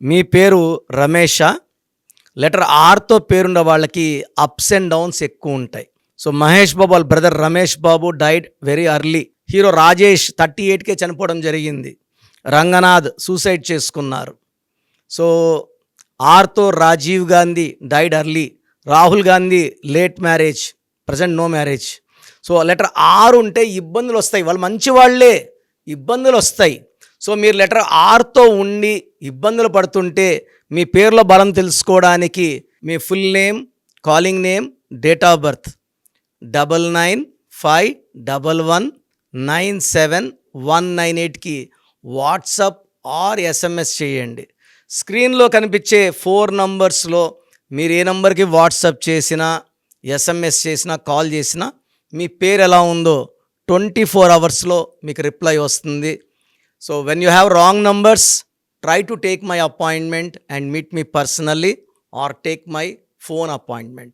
మీ పేరు రమేషా? లెటర్ ఆర్‌తో పేరున్న వాళ్ళకి అప్స్ అండ్ డౌన్స్ ఎక్కువుంటాయి. సో, మహేష్ బాబు వాళ్ళ brother Ramesh Babu died very early. Hero Rajesh 38కే చనిపోవడం జరిగింది. రంగనాథ్ సూసైడ్ చేసుకున్నారు. సో, ఆర్‌తో Rajiv Gandhi died early. Rahul Gandhi late marriage, present no marriage. So, letter R ఉంటే ఇబ్బందులొస్తాయి. వాళ్ళు మంచివాళ్ళే, ఇబ్బందులొస్తాయి. సో, మీరు లెటర్ ఆర్‌తో ఉండి ఇబ్బందులు పడుతుంటే మీ పేరులో బలం తెలుసుకోవడానికి మీ full name, calling name, date of birth 9951197198కి వాట్సాప్ ఆర్ ఎస్ఎంఎస్ చేయండి. స్క్రీన్లో కనిపించే 4 నంబర్స్లో మీరు ఏ నంబర్కి వాట్సాప్ చేసినా, ఎస్ఎంఎస్ చేసినా, కాల్ చేసినా మీ పేరు ఎలా ఉందో 24 అవర్స్లో మీకు రిప్లై వస్తుంది. So when you have wrong numbers, try to take my appointment and meet me personally or take my phone appointment.